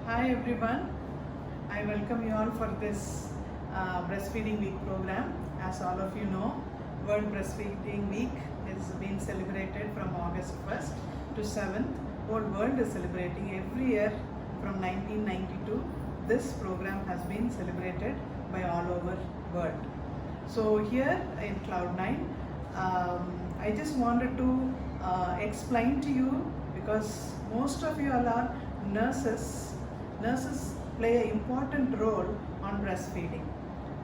Hi everyone, I welcome you all for this Breastfeeding Week program. As all of you know, World Breastfeeding Week is being celebrated from August 1st to 7th. Whole world is celebrating every year from 1992. This program has been celebrated by all over world. So here in Cloud9, I just wanted to explain to you, because most of you all are nurses. Nurses play an important role on breastfeeding.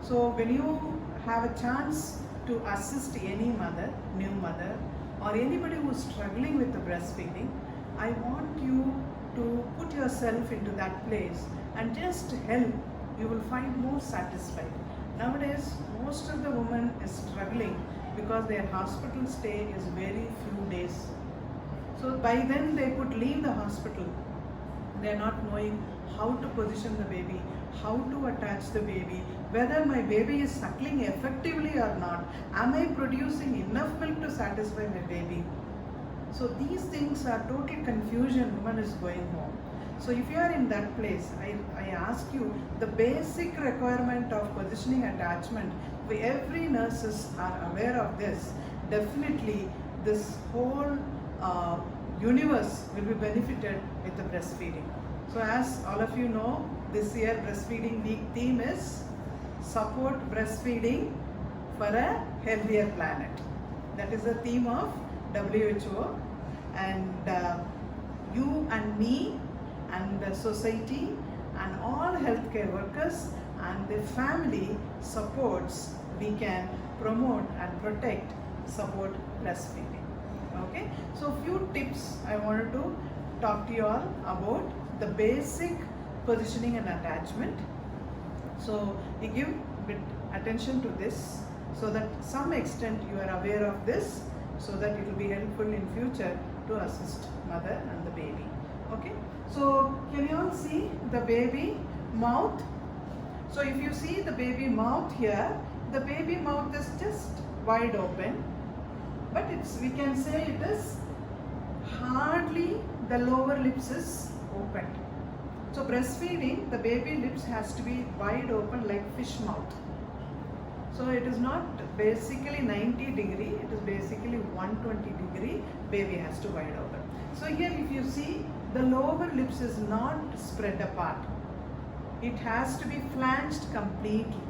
So when you have a chance to assist any mother, new mother, or anybody who is struggling with the breastfeeding, I want you to put yourself into that place and just help. You will find more satisfied. Nowadays, most of the women is struggling because their hospital stay is very few days. So by then they could leave the hospital. They are not knowing how to position the baby, how to attach the baby, whether my baby is suckling effectively or not. Am I producing enough milk to satisfy my baby? So these things are total confusion. Woman is going home. So if you are in that place, I ask you, the basic requirement of positioning attachment, every nurses are aware of this. Definitely this whole universe will be benefited with the breastfeeding. So as all of you know, this year Breastfeeding Week theme is Support Breastfeeding for a Healthier Planet. That is the theme of WHO, and you and me and the society and all healthcare workers and the family supports, we can promote and protect, support breastfeeding. Okay, so few tips I wanted to talk to you all about the basic positioning and attachment. So you give bit attention to this, so that some extent you are aware of this, so that it will be helpful in future to assist mother and the baby. Okay, so can you all see the baby mouth? So if you see the baby mouth here, the baby mouth is just wide open, but we can say it is hardly the lower lips is opened. So breastfeeding, the baby lips has to be wide open like fish mouth. So it is not basically 90 degree, it is basically 120 degree, baby has to wide open. So here if you see, the lower lips is not spread apart. It has to be flanged completely.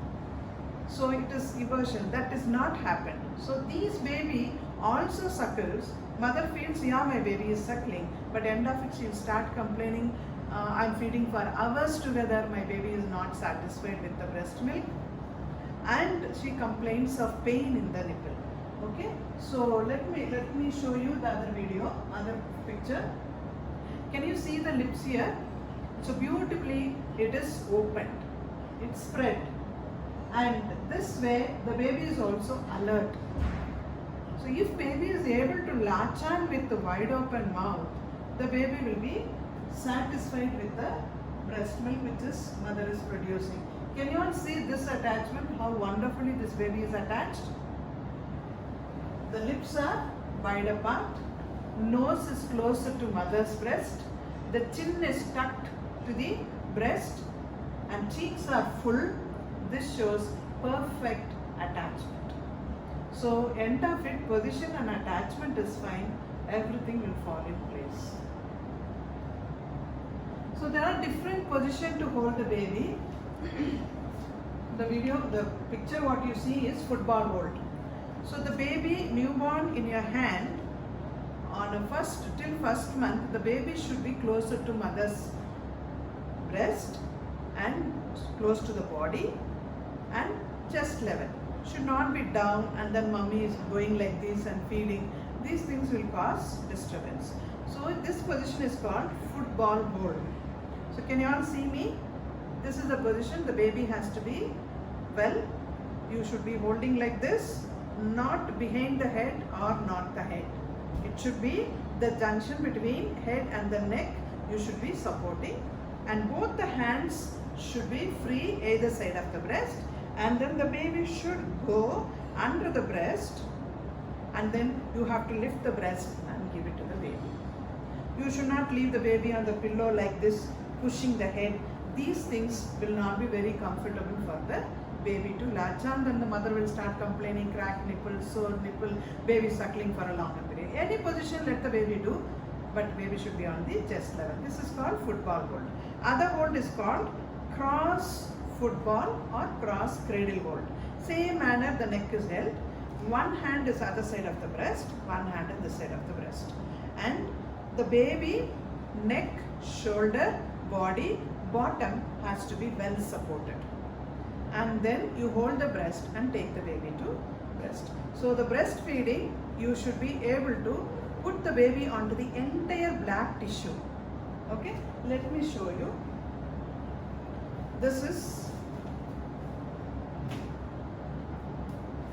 So it is eversion, that is not happened. So these baby also suckles. Mother feels, yeah, my baby is suckling, but end of it she'll start complaining, I'm feeding for hours together, my baby is not satisfied with the breast milk, and she complains of pain in the nipple. Okay, so let me show you the other video, other picture. Can you see the lips here? So beautifully it is opened, it's spread, and this way the baby is also alert. So if baby is able to latch on with the wide open mouth, the baby will be satisfied with the breast milk which is mother is producing. Can you all see this attachment, how wonderfully this baby is attached? The lips are wide apart, nose is closer to mother's breast, the chin is tucked to the breast, and cheeks are full. This shows perfect attachment. So end of it, position and attachment is fine, everything will fall in place. So there are different positions to hold the baby. The picture what you see is football hold. So the baby newborn in your hand, on a till first month, the baby should be closer to mother's breast and close to the body and chest level. Should not be down and then mommy is going like this and feeding. These things will cause disturbance. So this position is called football hold. So can you all see me? This is the position. The baby has to be, well, you should be holding like this, not behind the head or not the head. It should be the junction between head and the neck. You should be supporting, and both the hands should be free either side of the breast, and then the baby should go under the breast, and then you have to lift the breast and give it to the baby. You should not leave the baby on the pillow like this, pushing the head. These things will not be very comfortable for the baby to latch on. Then the mother will start complaining, cracked nipple, sore nipple, baby suckling for a longer period. Any position let the baby do, but baby should be on the chest level. This is called football hold. Other hold is called cross football or cross cradle hold. Same manner the neck is held. One hand is other side of the breast, one hand on this side of the breast. And the baby neck, shoulder, body, bottom has to be well supported. And then you hold the breast and take the baby to breast. So the breastfeeding, you should be able to put the baby onto the entire black tissue. Okay, let me show you. This is,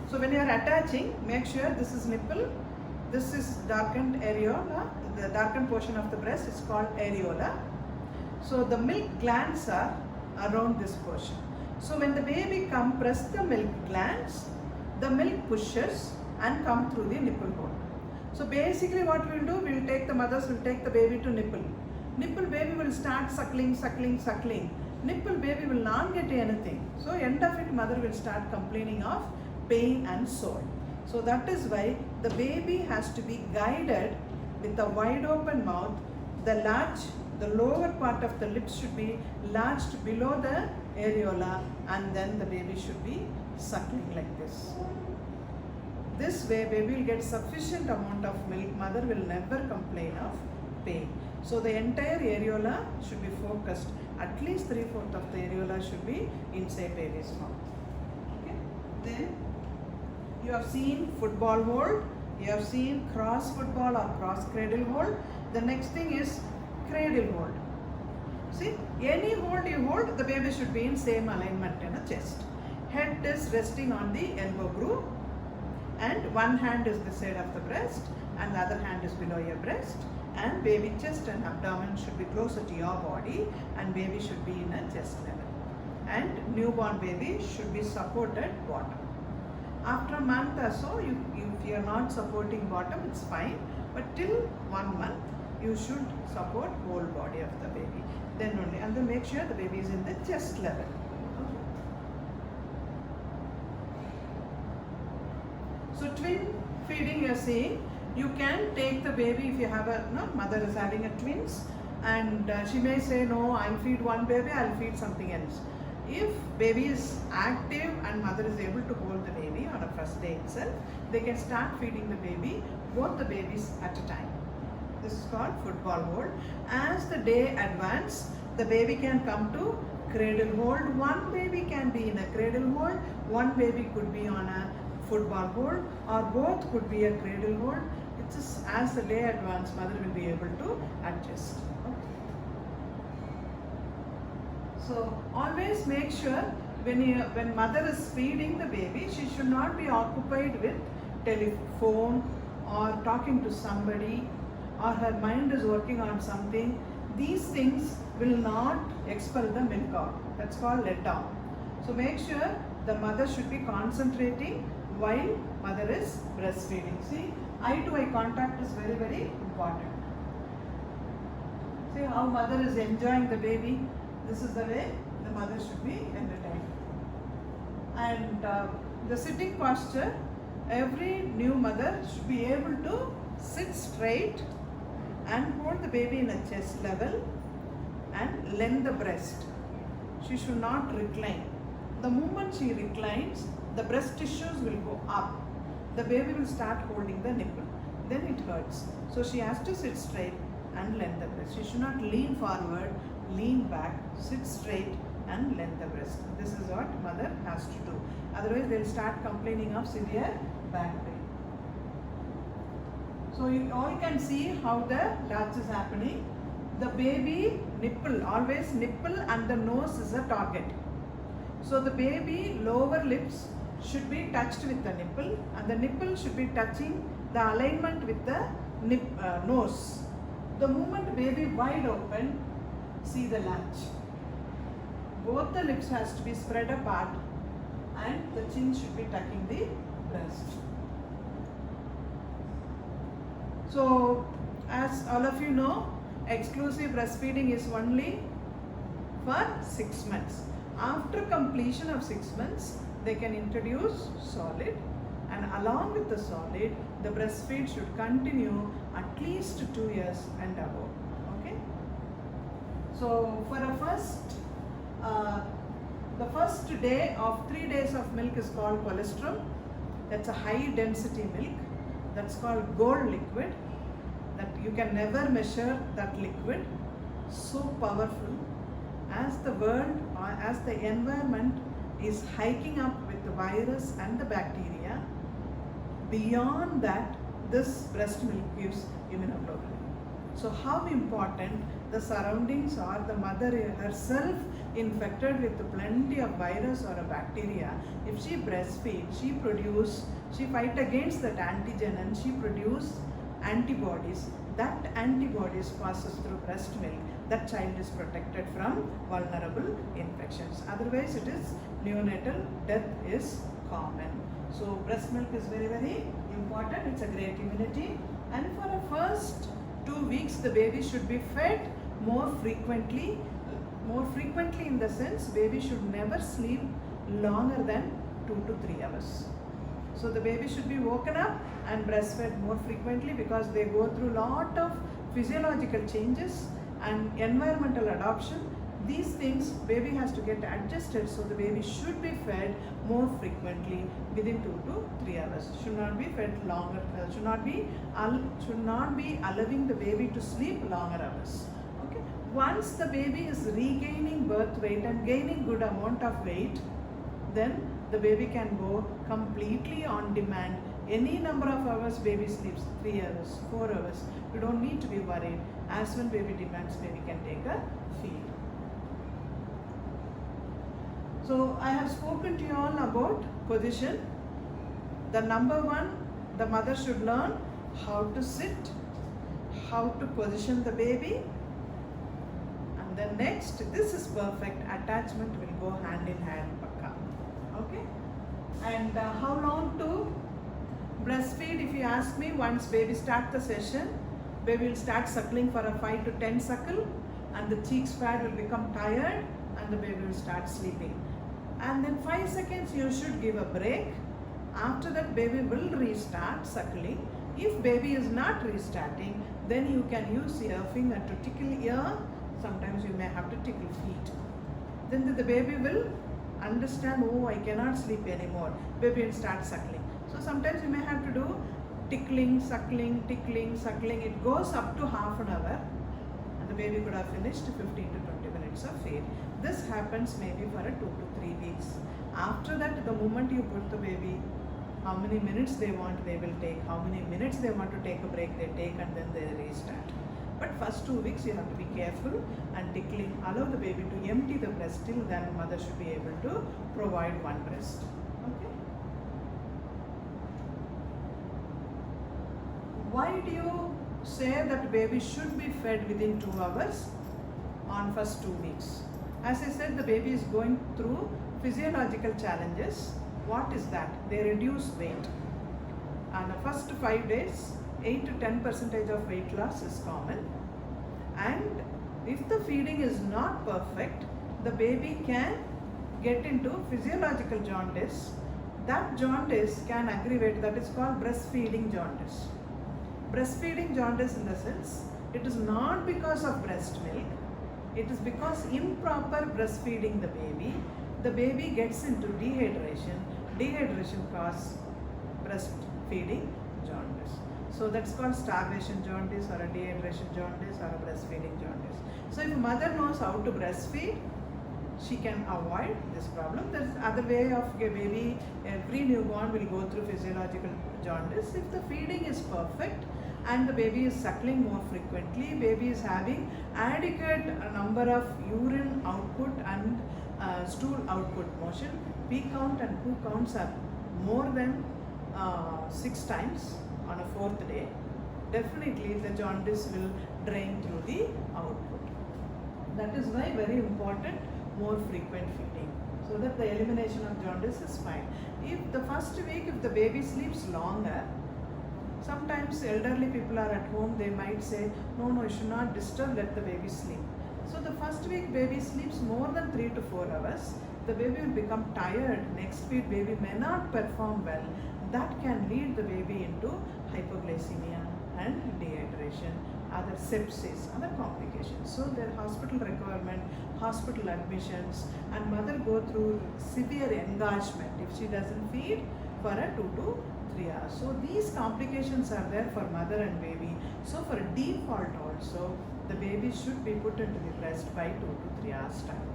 so when you are attaching, make sure this is nipple, this is darkened areola, the darkened portion of the breast is called areola. So the milk glands are around this portion. So when the baby comes, press the milk glands, the milk pushes and come through the nipple hole. So basically what we will do, we will take the mothers will take the baby to nipple. Nipple baby will start suckling. Nipple baby will not get anything. So end of it, mother will start complaining of pain and sore. So that is why the baby has to be guided with a wide open mouth. The latch, the lower part of the lips should be latched below the areola, and then the baby should be suckling like this. This way baby will get sufficient amount of milk. Mother will never complain of pain. So the entire areola should be focused. At least 3/4 of the areola should be inside baby's mouth. Okay. Then you have seen football hold. You have seen cross football or cross cradle hold. The next thing is cradle hold. See, any hold you hold, the baby should be in same alignment in the chest. Head is resting on the elbow groove, and one hand is the side of the breast and the other hand is below your breast, and baby chest and abdomen should be closer to your body, and baby should be in a chest level, and newborn baby should be supported bottom. After a month or so, if you are not supporting bottom, it's fine, but till 1 month you should support whole body of the baby. Then only, and then make sure the baby is in the chest level. So twin feeding, you are saying, you can take the baby if you have a, mother is having a twins, and she may say, no, I'll feed one baby, I'll feed something else. If baby is active and mother is able to hold the baby on a first day itself, they can start feeding the baby, both the babies at a time. This is called football hold. As the day advances, the baby can come to cradle hold. One baby can be in a cradle hold, one baby could be on a football hold, or both could be a cradle hold. It's just as the day advances, mother will be able to adjust. Okay. So always make sure when mother is feeding the baby, she should not be occupied with telephone or talking to somebody, or her mind is working on something. These things will not expel the milk out. That's called let down. So make sure the mother should be concentrating while mother is breastfeeding. See, eye to eye contact is very, very important. See how mother is enjoying the baby. This is the way the mother should be entertained. And the sitting posture, every new mother should be able to sit straight and hold the baby in a chest level and lengthen the breast. She should not recline. The moment she reclines, the breast tissues will go up. The baby will start holding the nipple. Then it hurts. So she has to sit straight and lengthen the breast. She should not lean forward, lean back, sit straight and lengthen the breast. This is what mother has to do. Otherwise they will start complaining of severe back pain. So you all can see how the latch is happening. The baby nipple, always nipple and the nose is a target. So the baby lower lips should be touched with the nipple, and the nipple should be touching the alignment with the nose. The moment baby wide open, see the latch. Both the lips has to be spread apart and the chin should be touching the breast. So as all of you know, exclusive breastfeeding is only for 6 months. After completion of 6 months, they can introduce solid, and along with the solid, the breastfeed should continue at least 2 years and above. Okay. So for the first day of 3 days of milk is called colostrum. That's a high density milk. That's called gold liquid. That you can never measure that liquid. So powerful. As the world or as the environment is hiking up with the virus and the bacteria, beyond that, this breast milk gives immunoglobulin. So how important the surroundings are, the mother herself infected with plenty of virus or a bacteria. If she breastfeeds, she fight against that antigen and she produce antibodies. That antibodies passes through breast milk. That child is protected from vulnerable infections. Otherwise, it is neonatal death is common. So breast milk is very, very important. It's a great immunity. And for the first 2 weeks, the baby should be fed more frequently. More frequently in the sense, baby should never sleep longer than 2 to 3 hours. So the baby should be woken up and breastfed more frequently because they go through lot of physiological changes and environmental adoption. These things baby has to get adjusted, so the baby should be fed more frequently within 2 to 3 hours. Should not be fed longer. Should not be allowing the baby to sleep longer hours. Okay. Once the baby is regaining birth weight and gaining good amount of weight, then the baby can go completely on demand. Any number of hours baby sleeps, 3 hours, 4 hours. You don't need to be worried. As when baby demands, baby can take a feed. So I have spoken to you all about position. The number one, the mother should learn how to sit, how to position the baby. And then next, this is perfect. Attachment will go hand in hand. Okay. And how long to breastfeed? If you ask me, once baby start the session, baby will start suckling for a 5 to 10 suckle, and the cheeks pad will become tired and the baby will start sleeping. And then 5 seconds you should give a break. After that, baby will restart suckling. If baby is not restarting, then you can use your finger to tickle ear. Sometimes you may have to tickle feet. Then the baby will understand, oh, I cannot sleep anymore. Baby will start suckling. So sometimes you may have to do tickling, suckling, tickling, suckling. It goes up to half an hour, and the baby could have finished 15 to 20 minutes of feed. This happens maybe for a 2 to 3 weeks. After that, the moment you put the baby, how many minutes they want, they will take. How many minutes they want to take a break, they take, and then they restart. But first 2 weeks you have to be careful and tickling. Allow the baby to empty the breast, till then mother should be able to provide one breast. Okay. Why do you say that baby should be fed within 2 hours on first 2 weeks? As I said, the baby is going through physiological challenges. What is that? They reduce weight. And the first 5 days, 8 to 10% of weight loss is common. And if the feeding is not perfect, the baby can get into physiological jaundice. That jaundice can aggravate, that is called breastfeeding jaundice. Breastfeeding jaundice in the sense, it is not because of breast milk, it is because improper breastfeeding the baby gets into dehydration. Dehydration causes breastfeeding jaundice. So that's called starvation jaundice or a dehydration jaundice or a breastfeeding jaundice. So if mother knows how to breastfeed, she can avoid this problem. There's other way of a baby, every newborn will go through physiological jaundice. If the feeding is perfect and the baby is suckling more frequently, baby is having adequate number of urine output and stool output motion, pee count and poo counts are more than 6 times on a 4th day, definitely the jaundice will drain through the output. That is why very important, more frequent feeding, so that the elimination of jaundice is fine. If the first week, if the baby sleeps longer, sometimes elderly people are at home, they might say, no, you should not disturb, let the baby sleep. So the first first week baby sleeps more than 3 to 4 hours, the baby will become tired. Next week baby may not perform well. That can lead the baby into hypoglycemia and dehydration, other sepsis, other complications. So their hospital requirement, hospital admissions, and mother go through severe engorgement if she doesn't feed for a 2 to 3 hours. So these complications are there for mother and baby. So for default also, the baby should be put into the breast by 2 to 3 hours time.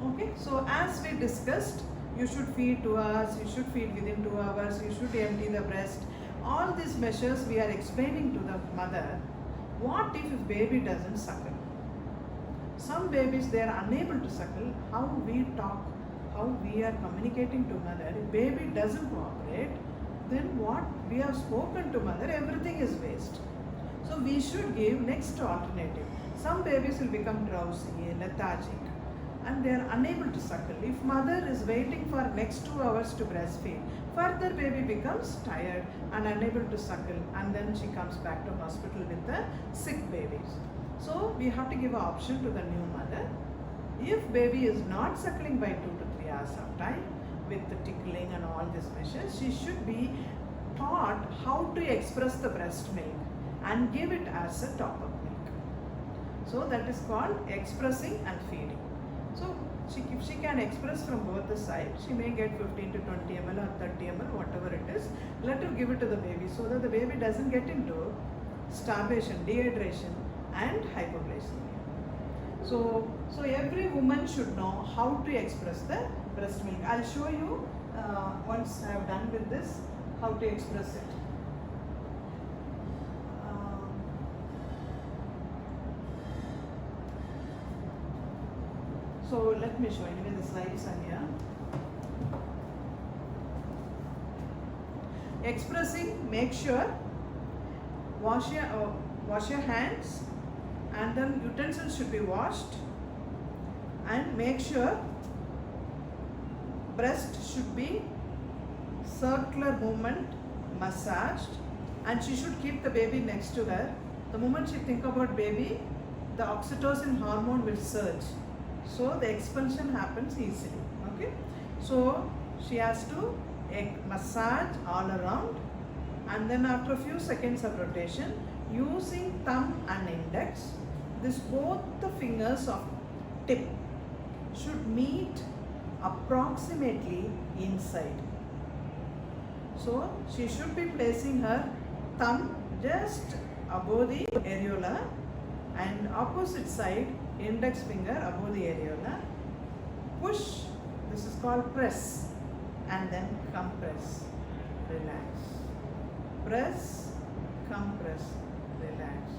Okay, so as we discussed, you should feed 2 hours, you should feed within 2 hours, you should empty the breast. All these measures we are explaining to the mother. What if baby doesn't suckle? Some babies, they are unable to suckle. How we talk, how we are communicating to mother, if baby doesn't cooperate, then what we have spoken to mother, everything is waste. So we should give next alternative. Some babies will become drowsy, lethargic, and they are unable to suckle. If mother is waiting for next 2 hours to breastfeed, further baby becomes tired and unable to suckle, and then she comes back to hospital with the sick babies. So we have to give an option to the new mother. If baby is not suckling by 2 to 3 hours of time, with the tickling and all these measures, she should be taught how to express the breast milk and give it as a top-up milk. So that is called expressing and feeding. So if she can express from both the sides, she may get 15 to 20 ml or 30 ml, whatever it is. Let her give it to the baby so that the baby doesn't get into starvation, dehydration and hypoglycemia. So every woman should know how to express the breast milk. I'll show you once I have done with this, how to express it. So let me show you. Anyway, the slides are here. Expressing, make sure wash your hands, and then utensils should be washed, and make sure breast should be circular movement, massaged, and she should keep the baby next to her. The moment she think about baby, the oxytocin hormone will surge. So the expulsion happens easily. Okay. So she has to massage all around, and then after a few seconds of rotation, using thumb and index, both the fingers of tip should meet approximately inside. So she should be placing her thumb just above the areola, and opposite side index finger above the areola. Push, this is called press, and then compress, relax. Press, compress, relax.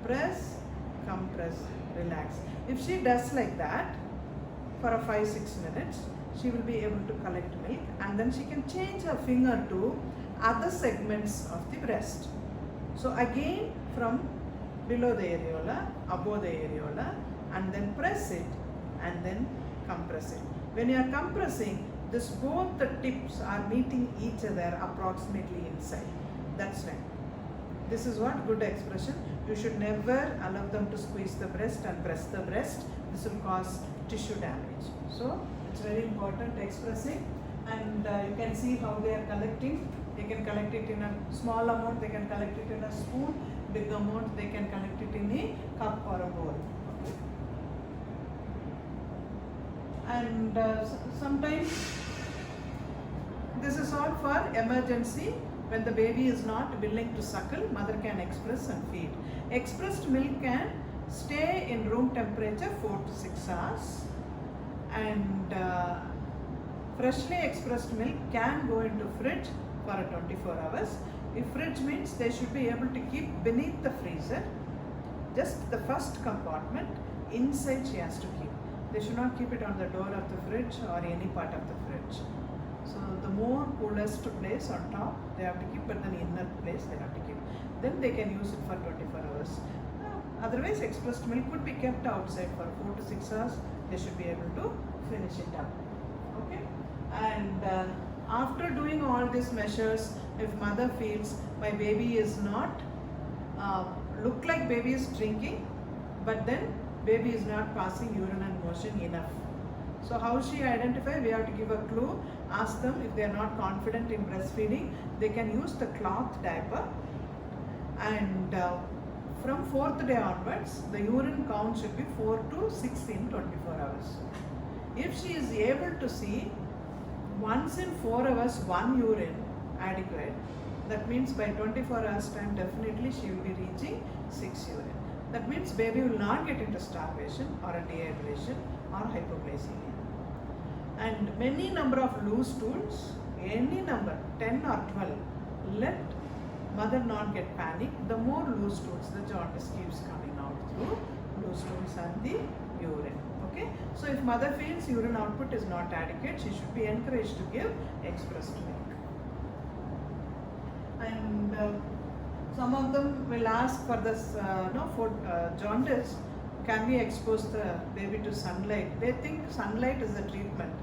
Press, compress, relax. If she does like that for a 5-6 minutes, she will be able to collect milk, and then she can change her finger to other segments of the breast. So again, from below the areola, above the areola, and then press it and then compress it. When you are compressing, both the tips are meeting each other approximately inside. That's right. This is what good expression. You should never allow them to squeeze the breast and press the breast. This will cause tissue damage. So it's very important expressing, and you can see how they are collecting. They can collect it in a small amount, they can collect it in a spoon. Big amount, they can collect it in a cup or a bowl. And sometimes this is all for emergency. When the baby is not willing to suckle, mother can express and feed. Expressed milk can stay in room temperature 4 to 6 hours, and freshly expressed milk can go into fridge for 24 hours. If fridge means, they should be able to keep beneath the freezer, just the first compartment. Inside she has to keep. They should not keep it on the door of the fridge or any part of the fridge. So the more coolest place on top they have to keep, but then inner place they have to keep. Then they can use it for 24 hours. Otherwise, expressed milk could be kept outside for 4 to 6 hours. They should be able to finish it up. Okay. And after doing all these measures, if mother feels my baby is not look like baby is drinking, but then baby is not passing urine and motion enough. So how she identify? We have to give a clue, ask them if they are not confident in breastfeeding, they can use the cloth diaper, and from 4th day onwards, the urine count should be 4 to 6 in 24 hours. If she is able to see once in 4 hours one urine adequate, that means by 24 hours time definitely she will be reaching 6 urine. That means baby will not get into starvation or a dehydration or hypoglycemia. And many number of loose stools, any number, 10 or 12, let mother not get panic. The more loose stools, the jaundice keeps coming out through loose stools and the urine. Okay, so if mother feels urine output is not adequate, she should be encouraged to give expressed milk. And some of them will ask for this, for jaundice, can we expose the baby to sunlight? They think sunlight is a treatment,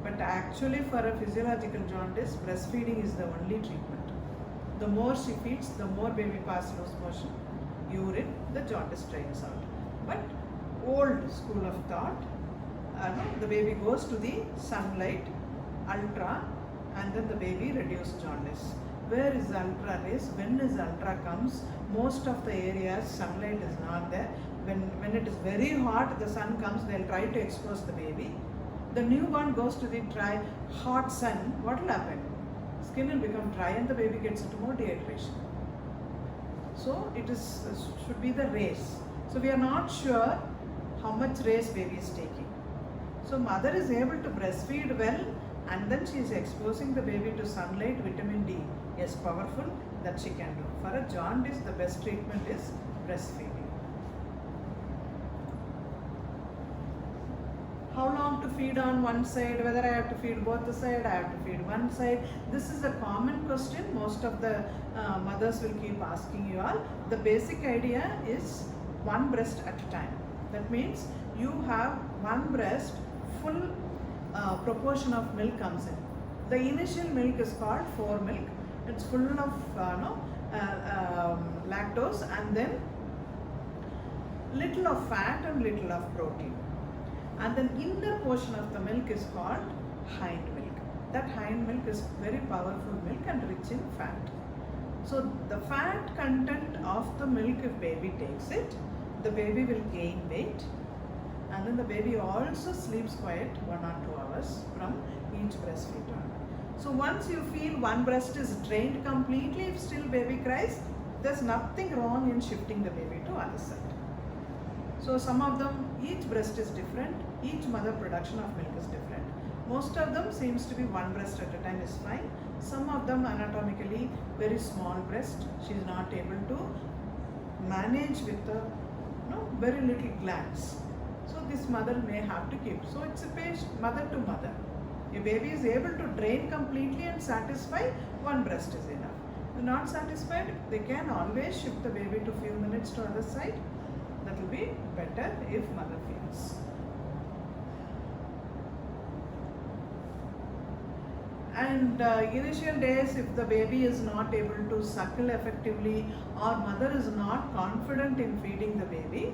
but actually for a physiological jaundice, breastfeeding is the only treatment. The more she feeds, the more baby passes loose motion, urine, the jaundice drains out. But old school of thought, the baby goes to the sunlight, ultra, and then the baby reduces jaundice. Where is the ultra rays? When is ultra comes? Most of the areas sunlight is not there. When it is very hot, the sun comes, they'll try to expose the baby. The newborn goes to the dry, hot sun, what will happen? Skin will become dry and the baby gets into more dehydration. So it is should be the rays. So we are not sure how much rays baby is taking. So mother is able to breastfeed well, and then she is exposing the baby to sunlight, vitamin D. Yes, powerful, that she can do. For a jaundice, the best treatment is breastfeeding. How long to feed on one side, whether I have to feed both the side, I have to feed one side. This is a common question most of the mothers will keep asking you all. The basic idea is one breast at a time. That means you have one breast, full proportion of milk comes in. The initial milk is called foremilk. It's full of lactose, and then little of fat and little of protein. And then inner portion of the milk is called hind milk. That hind milk is very powerful milk and rich in fat. So the fat content of the milk, if baby takes it, the baby will gain weight, and then the baby also sleeps quiet 1 or 2 hours from each breastfeed on. So once you feel one breast is drained completely, if still baby cries, there's nothing wrong in shifting the baby to other side. So some of them, each breast is different, each mother production of milk is different. Most of them seems to be one breast at a time is fine. Some of them anatomically very small breast, she is not able to manage with the very little glands. So this mother may have to keep. So it's a patient, mother to mother. A baby is able to drain completely and satisfy, one breast is enough. If not satisfied, they can always shift the baby to few minutes to other side. That will be better if mother feels. And initial days, if the baby is not able to suckle effectively or mother is not confident in feeding the baby,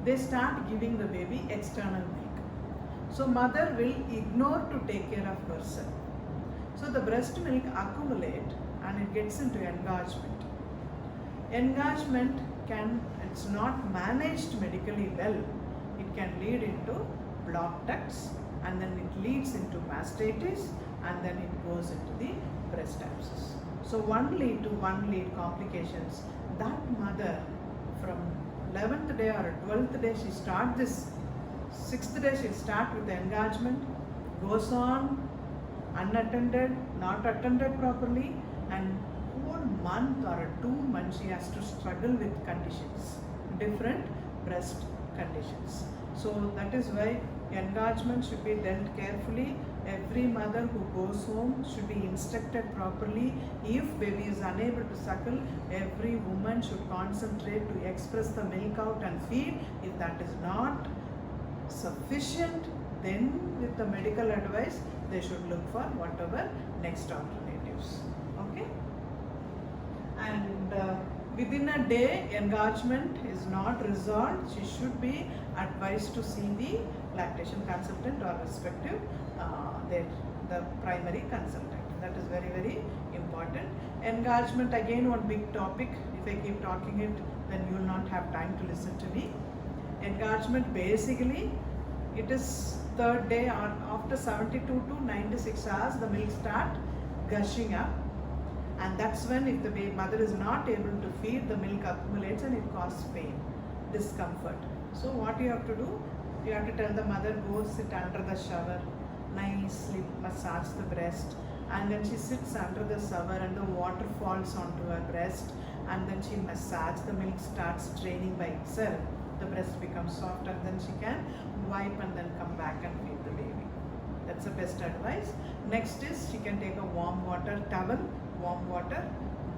they start giving the baby external milk. So mother will ignore to take care of herself. So the breast milk accumulate and it gets into engorgement. Engorgement it's not managed medically well. It can lead into blocked ducts, and then it leads into mastitis, and then it goes into the breast abscess. So one lead complications. That mother from 11th day or 12th day she start this, 6th day she'll start with the engorgement, goes on unattended, not attended properly, and whole month or 2 months she has to struggle with conditions, different breast conditions. So that is why engorgement should be dealt carefully. Every mother who goes home should be instructed properly. If baby is unable to suckle, every woman should concentrate to express the milk out and feed. If that is not sufficient, then with the medical advice, they should look for whatever next alternatives. Okay? And within a day engorgement is not resolved, she should be advised to see the lactation consultant or respective the primary consultant. That is very, very important. Engorgement, again one big topic. If I keep talking it, then you will not have time to listen to me. Engorgement, basically it is third day or after 72 to 96 hours the milk start gushing up, and that's when if the mother is not able to feed, the milk accumulates and it causes pain, discomfort. So what you have to do, you have to tell the mother, go sit under the shower, nicely massage the breast, and then she sits under the shower and the water falls onto her breast, and then she massages, the milk starts draining by itself, the breast becomes soft, and then she can wipe and then come back and feed the baby. That's the best advice. Next is she can take a warm water towel, warm water,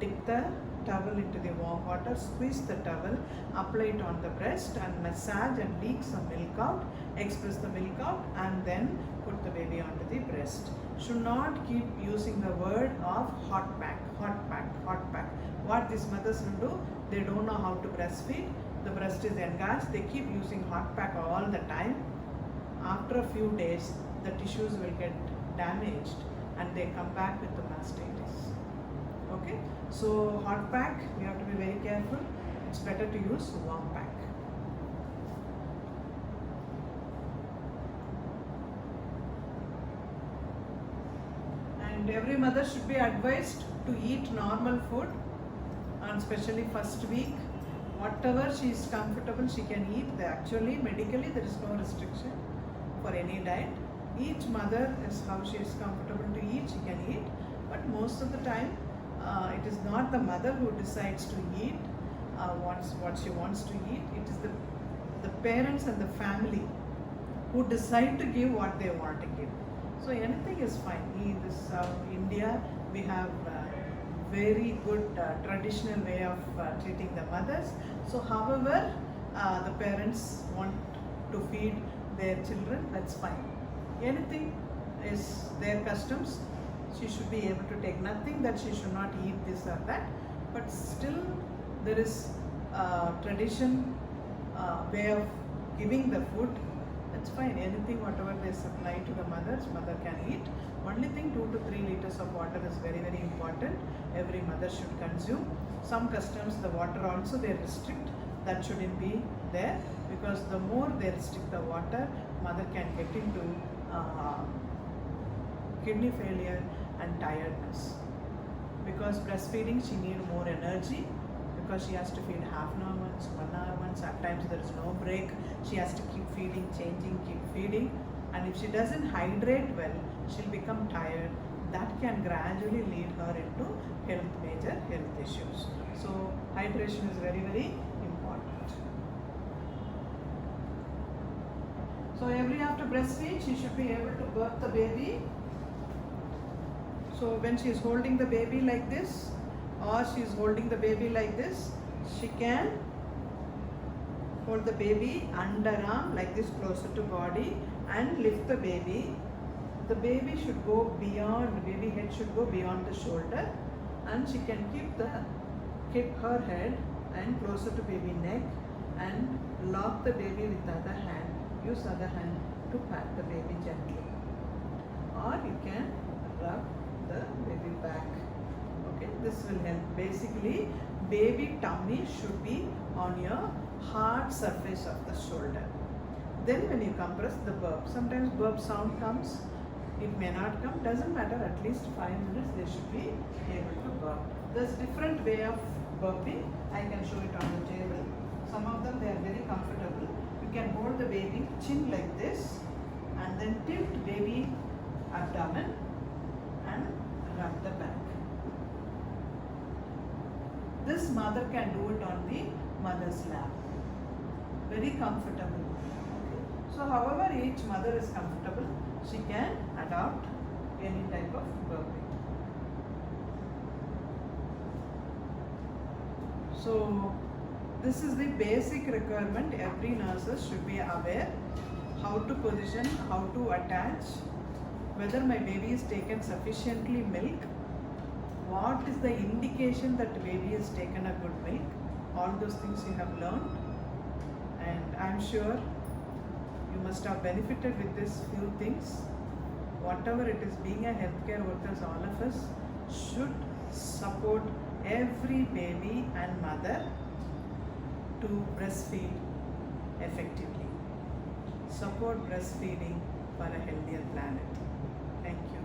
dip the towel into the warm water, squeeze the towel, apply it on the breast and massage and leak some milk out, express the milk out, and then put the baby onto the breast. Should not keep using the word of hot pack, hot pack, hot pack. What these mothers will do, they don't know how to breastfeed, the breast is engorged, they keep using hot pack all the time. After a few days, the tissues will get damaged and they come back with the mastitis. Okay, so hot pack, we have to be very careful. It's better to use warm pack. And every mother should be advised to eat normal food, and especially first week. Whatever she is comfortable, she can eat. Actually, medically, there is no restriction for any diet. Each mother is how she is comfortable to eat, she can eat. But most of the time, it is not the mother who decides to eat what she wants to eat. It is the parents and the family who decide to give what they want to give. So anything is fine. In this India, we have very good traditional way of treating the mothers. So however the parents want to feed their children, that's fine. Anything is their customs. She should be able to take, nothing that she should not eat this or that, but still there is tradition way of giving the food. That's fine. Anything whatever they supply to the mothers, mother can eat. Only thing, 2 to 3 liters of water is very, very important. Every mother should consume. Some customs, the water also they restrict. That shouldn't be there, because the more they restrict the water, mother can get into kidney failure and tiredness. Because breastfeeding, she needs more energy, because she has to feed half an hour once, 1 hour once. At times there is no break. She has to keep feeding, changing, keep feeding. And if she doesn't hydrate well, she'll become tired. That can gradually lead her into major health issues. So hydration is very, very important. So every after breastfeed, she should be able to birth the baby. So when she is holding the baby like this, or she is holding the baby like this, she can hold the baby underarm like this, closer to body, and lift the baby. The baby should go beyond, the baby head should go beyond the shoulder, and she can keep her head and closer to baby neck, and lock the baby with the other hand. Use other hand to pat the baby gently, or you can rub the baby back. Okay, this will help. Basically, baby tummy should be on your hard surface of the shoulder. Then when you compress the burp, sometimes burp sound comes, it may not come, doesn't matter, at least 5 minutes they should be able to burp. There's different way of burping. I can show it on the table. Some of them, they are very comfortable. You can hold the baby chin like this, and then tilt baby abdomen and rub the back. This mother can do it on the mother's lap. Very comfortable. Okay. So however each mother is comfortable, she can adopt any type of burping. So this is the basic requirement. Every nurse should be aware how to position, how to attach, whether my baby is taken sufficiently milk, what is the indication that baby has taken a good milk. All those things you have learned, and I'm sure you must have benefited with these few things. Whatever it is, being a healthcare workers, all of us should support every baby and mother to breastfeed effectively. Support breastfeeding for a healthier planet. Thank you.